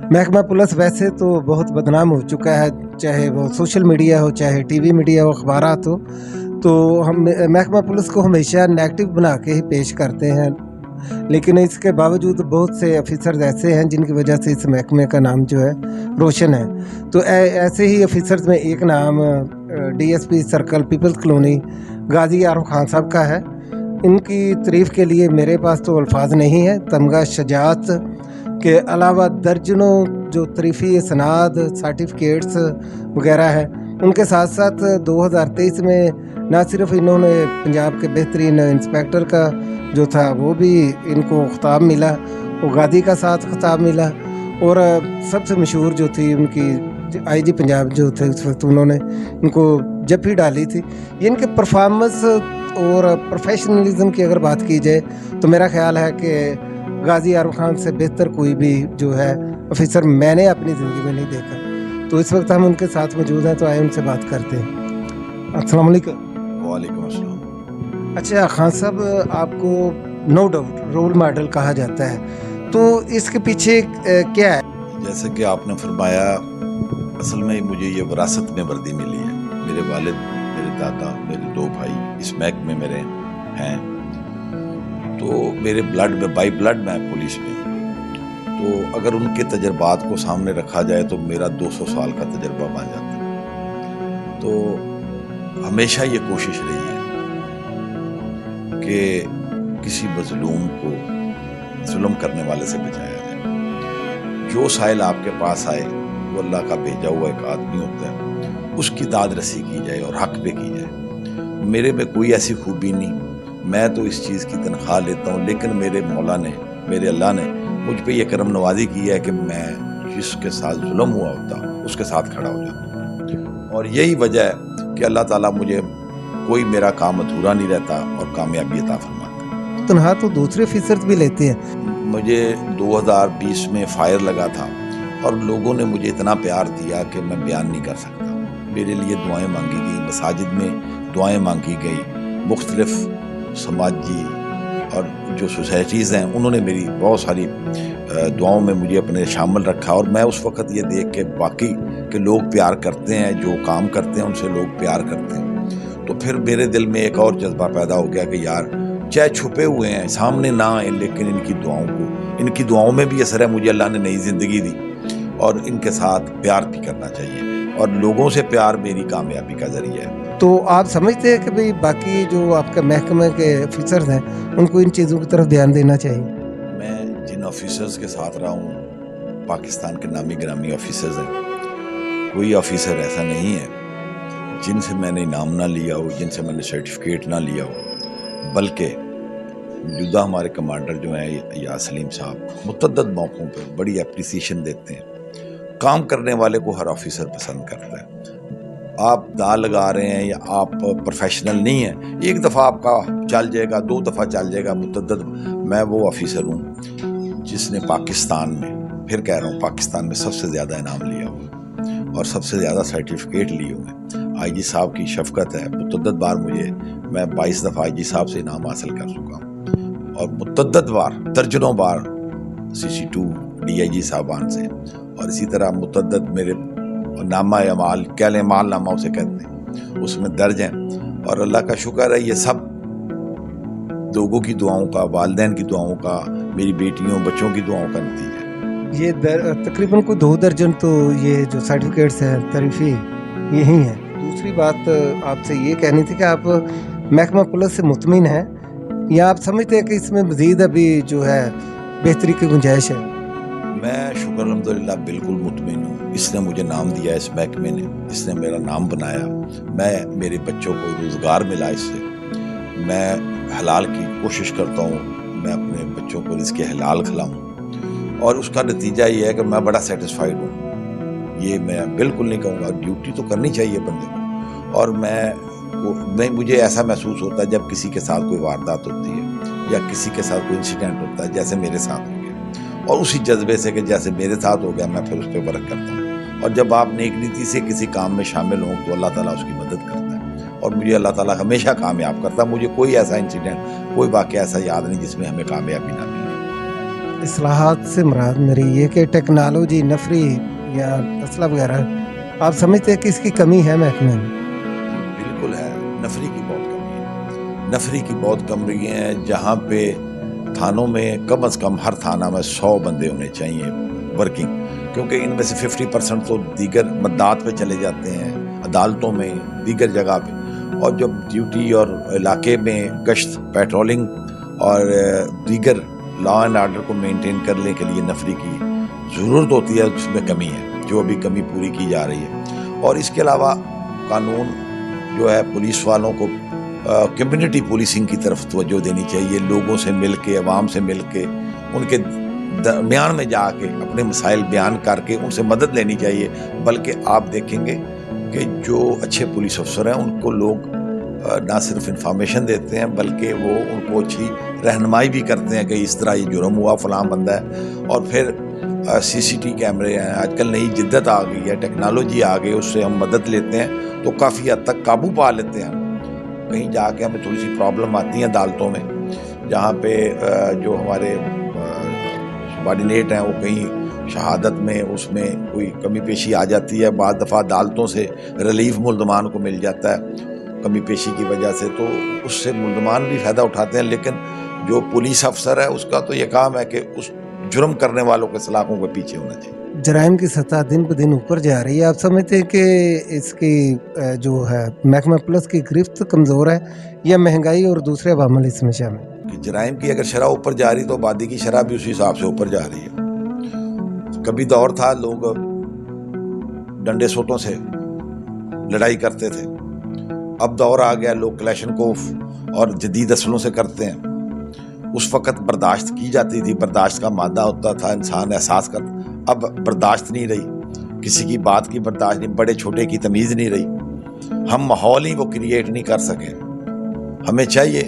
महकमा पुलिस वैसे तो बहुत बदनाम हो चुका है, चाहे वो सोशल मीडिया हो, चाहे टीवी मीडिया हो, अखबारात हो। तो हम महकमा पुलिस को हमेशा नेगेटिव बना के ही पेश करते हैं, लेकिन इसके बावजूद बहुत से ऑफिसर्स ऐसे हैं जिनकी वजह से इस महकमे का नाम जो है रोशन है। तो ऐसे ही ऑफिसर्स में एक नाम डीएसपी सर्कल पीपल्स कॉलोनी गाजी आरफ खान साहब का है। इनकी तारीफ़ के लिए मेरे पास तो अल्फाज नहीं है। तमगा शजात के अलावा दर्जनों जो तरीफ़ी सनाद सर्टिफिकेट्स वगैरह हैं, उनके साथ साथ 2023 में ना सिर्फ इन्होंने पंजाब के बेहतरीन इंस्पेक्टर का जो था वो भी इनको खिताब मिला, उगादी का साथ खिताब मिला, और सबसे मशहूर जो थी उनकी आईजी पंजाब जो थे उस वक्त, उन्होंने इनको जफ्फी डाली थी। ये इनके परफॉर्मेंस और प्रोफेशनलिज्म की अगर बात की जाए तो मेरा ख्याल है कि गाजी आरफ खान से बेहतर कोई भी जो है ऑफिसर मैंने अपनी ज़िंदगी में नहीं देखा। तो इस वक्त हम उनके साथ मौजूद हैं, तो आए उनसे बात करते हैं। अस्सलाम वालेकुम। वालेकुम अस्सलाम। अच्छा खान साहब, आपको नो डाउट रोल मॉडल कहा जाता है, तो इसके पीछे क्या है? जैसे कि आपने फरमाया, असल में मुझे ये विरासत में वर्दी मिली है। मेरे वालिद, मेरे दादा, मेरे दो भाई इस महकमे में मेरे हैं, तो मेरे ब्लड में, बाई ब्लड मैं पुलिस में हूँ। तो अगर उनके तजर्बात को सामने रखा जाए तो मेरा 200 साल का तजर्बा बन जाता है। तो हमेशा ये कोशिश रही है कि किसी मजलूम को जुल्म करने वाले से बचाया जाए। जो साइल आपके पास आए वो अल्लाह का भेजा हुआ एक आदमी होता है, उसकी दाद रसी की जाए और हक पे की जाए। मेरे में कोई ऐसी खूबी नहीं, मैं तो इस चीज़ की तनख्वाह लेता हूँ, लेकिन मेरे मौला ने, मेरे अल्लाह ने मुझ पे ये करम नवाजी की है कि मैं जिसके साथ जुल्म हुआ होता उसके साथ खड़ा हो जाता। और यही वजह है कि अल्लाह ताला मुझे, कोई मेरा काम अधूरा नहीं रहता और कामयाबी अता फरमाता। तनहा तो दूसरे ऑफिसर्स भी लेते हैं। मुझे 2020 में फायर लगा था और लोगों ने मुझे इतना प्यार दिया कि मैं बयान नहीं कर सकता। मेरे लिए दुआएं मांगी गई, मसाजिद में दुआएं मांगी गई, मुख्तलिफ समाजी और जो सोसाइटीज़ हैं उन्होंने मेरी बहुत सारी दुआओं में मुझे अपने शामिल रखा। और मैं उस वक़्त ये देख के बाकी के लोग प्यार करते हैं, जो काम करते हैं उनसे लोग प्यार करते हैं, तो फिर मेरे दिल में एक और जज्बा पैदा हो गया कि यार, चाहे छुपे हुए हैं, सामने ना आए, लेकिन इनकी दुआओं में भी असर है। मुझे अल्लाह ने नई ज़िंदगी दी और इनके साथ प्यार भी करना चाहिए, और लोगों से प्यार मेरी कामयाबी का ज़रिया है। तो आप समझते हैं कि भाई बाकी जो आपके महकमे के ऑफिसर्स हैं उनको इन चीज़ों की तरफ ध्यान देना चाहिए? मैं जिन ऑफिसर्स के साथ रहा हूँ, पाकिस्तान के नामी गिरामी ऑफिसर्स हैं, कोई ऑफिसर ऐसा नहीं है जिनसे मैंने इनाम ना लिया हो, जिनसे मैंने सर्टिफिकेट ना लिया हो। बल्कि मौजूदा हमारे कमांडर जो हैं या सलीम साहब, मुतअद्दिद मौक़ों पर बड़ी एप्रिसिएशन देते हैं। काम करने वाले को हर ऑफिसर पसंद करता है। आप दाल लगा रहे हैं या आप प्रोफेशनल नहीं हैं, एक दफ़ा आपका चल जाएगा, 2 दफ़ा चल जाएगा, मुतअद्दिद। मैं वो ऑफिसर हूँ जिसने पाकिस्तान में, फिर कह रहा हूँ, पाकिस्तान में सबसे ज़्यादा इनाम लिया हुआ और सबसे ज़्यादा सर्टिफिकेट लिए हुए। आईजी साहब की शफकत है, मुतअद्दिद बार मैं 22 दफ़ा आईजी साहब से इनाम हासिल कर चुका हूँ, और मुतअद्दिद बार, दर्जनों बार CC2 DIG साहबान से, और इसी तरह मुतअद्दिद मेरे नामा अमाल, क्या लें, माल नामा उसे कहते हैं, उसमें दर्ज हैं। और अल्लाह का शुक्र है, ये सब लोगों की दुआओं का, वालिदैन की दुआओं का, मेरी बेटियों बच्चों की दुआओं का नतीजा है। ये तकरीबन कोई 2 दर्जन तो ये जो सर्टिफिकेट्स हैं तरीफ़ी यही हैं। दूसरी बात आपसे ये कहनी थी कि आप महकमा पुलिस से मुतमिन हैं या आप समझते हैं कि इसमें मज़ीद अभी जो है बेहतरी की गुंजाइश है? मैं शुक्र अल्हम्दुलिल्लाह बिल्कुल मुतमिन हूँ। इसने मुझे नाम दिया, इस महकमे ने, इसने मेरा नाम बनाया। मेरे बच्चों को रोज़गार मिला इससे। मैं हलाल की कोशिश करता हूँ, मैं अपने बच्चों को रिज़्क़ हलाल खिलाऊँ, और उसका नतीजा ये है कि मैं बड़ा सेटिस्फाइड हूँ। ये मैं बिल्कुल नहीं कहूँगा, ड्यूटी तो करनी चाहिए बंदे को, और मुझे ऐसा महसूस होता है जब किसी के साथ कोई वारदात होती है या किसी के साथ कोई इंसिडेंट होता है, जैसे मेरे साथ हो गया, और उसी जज्बे से कि जैसे मेरे साथ हो गया, मैं फिर उस पर वर्क करता हूँ। और जब आप नेक नीति से किसी काम में शामिल हों तो अल्लाह ताला उसकी मदद करता है, और मुझे अल्लाह ताला हमेशा कामयाब करता है। मुझे कोई ऐसा इंसिडेंट, कोई वाक़या ऐसा याद नहीं जिसमें हमें कामयाबी ना मिले। इस्लाहात से मुराद मेरी ये कि टेक्नोलॉजी नफरी या असला वगैरह आप समझते हैं कि इसकी कमी है महकमे में? बिल्कुल है, नफरी की बहुत कमी है। नफरी की बहुत कमी है। जहाँ पे थानों में कम से कम हर थाना में 100 बंदे होने चाहिए वर्किंग, क्योंकि इनमें से 50% तो दीगर मद्दात पे चले जाते हैं, अदालतों में, दीगर जगह पे, और जब ड्यूटी और इलाके में गश्त, पेट्रोलिंग और दीगर लॉ एंड आर्डर को मेंटेन करने के लिए नफरी की ज़रूरत होती है, जिसमें कमी है, जो अभी कमी पूरी की जा रही है। और इसके अलावा कानून जो है पुलिस वालों को कम्युनिटी पुलिसिंग की तरफ तवज्जो देनी चाहिए। लोगों से मिल के, अवाम से मिल के, उनके दरमियान में जाके अपने मसाइल बयान करके उनसे मदद लेनी चाहिए। बल्कि आप देखेंगे कि जो अच्छे पुलिस अफसर हैं उनको लोग ना सिर्फ इंफॉर्मेशन देते हैं बल्कि वो उनको अच्छी रहनुमाई भी करते हैं कि इस तरह ये जुर्म हुआ, फलां बंदा है। और फिर CCTV कैमरे हैं, आजकल नई जिद्दत आ गई है, टेक्नोलॉजी आ गई, उससे हम मदद लेते हैं तो काफ़ी हद तक काबू पा लेते हैं। कहीं जाके हमें थोड़ी सी प्रॉब्लम आती है अदालतों में, जहाँ पे जो हमारे सबॉर्डिनेट हैं वो कहीं शहादत में उसमें कोई कमी पेशी आ जाती है। बाद दफ़ा अदालतों से रिलीफ मुल्ज़मान को मिल जाता है कमी पेशी की वजह से, तो उससे मुल्ज़मान भी फ़ायदा उठाते हैं। लेकिन जो पुलिस अफसर है उसका तो ये काम है कि उस जुर्म करने वालों के सलाखों के पीछे होना चाहिए। जराइम की सतह दिन ब दिन ऊपर जा रही है। आप समझते हैं कि इसकी जो है महकमा पुलिस की गिरफ्त कमज़ोर है या महंगाई और दूसरे अवामिल इसमें शामिल? कि जराइम की अगर शरह ऊपर जा रही तो आबादी की शरह भी उसी हिसाब से ऊपर जा रही है। कभी दौर था लोग डंडे सोटों से लड़ाई करते थे, अब दौर आ गया लोग क्लैशनकोफ और जदीद असलों से करते हैं। उस वक़्त बर्दाश्त की जाती थी, बर्दाश्त का मादा होता था, इंसान एहसास करता। अब बर्दाश्त नहीं रही, किसी की बात की बर्दाश्त नहीं, बड़े छोटे की तमीज़ नहीं रही। हम माहौल ही वो क्रिएट नहीं कर सके। हमें चाहिए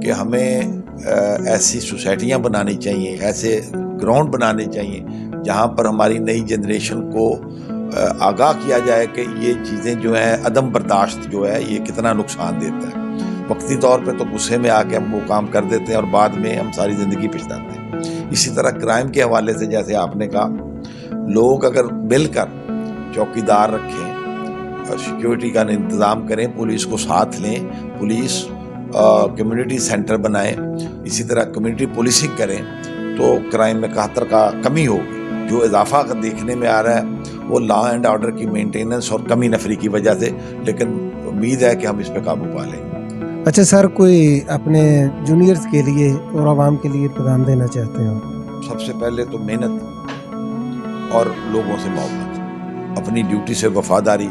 कि हमें ऐसी सोसाइटियाँ बनानी चाहिए, ऐसे ग्राउंड बनाने चाहिए जहाँ पर हमारी नई जनरेशन को आगाह किया जाए कि ये चीज़ें जो हैं, अदम बर्दाश्त जो है ये कितना नुकसान देता है। वक्ती तौर पे तो गुस्से में आके हम वो काम कर देते हैं और बाद में हम सारी ज़िंदगी पछताते हैं। इसी तरह क्राइम के हवाले से जैसे आपने कहा, लोग अगर मिलकर चौकीदार रखें और सिक्योरिटी का इंतज़ाम करें, पुलिस को साथ लें, पुलिस कम्युनिटी सेंटर बनाएं, इसी तरह कम्युनिटी पुलिसिंग करें, तो क्राइम में 71 का कमी होगी। जो इजाफा देखने में आ रहा है वो लॉ एंड ऑर्डर की मेंटेनेंस और कमी नफरी की वजह से, लेकिन उम्मीद है कि हम इस पे काबू पा लेंगे। अच्छा सर, कोई अपने जूनियर्स के लिए और आवाम के लिए पैगाम देना चाहते हैं? सबसे पहले तो मेहनत और लोगों से मोहब्बत, अपनी ड्यूटी से वफादारी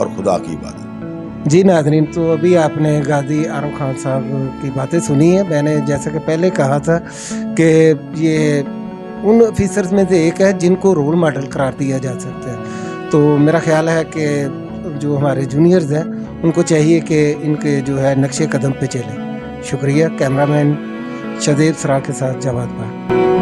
और खुदा की इबादत। जी नाज़रीन, तो अभी आपने गाजी आरम खान साहब की बातें सुनी है। मैंने जैसा कि पहले कहा था कि ये उन ऑफिसर्स में से एक है जिनको रोल मॉडल करार दिया जा सकता है। तो मेरा ख्याल है कि जो हमारे जूनियर्स हैं उनको चाहिए कि इनके जो है नक्शे कदम पे चलें। शुक्रिया। कैमरामैन शदेब सरा के साथ जवाद भाई।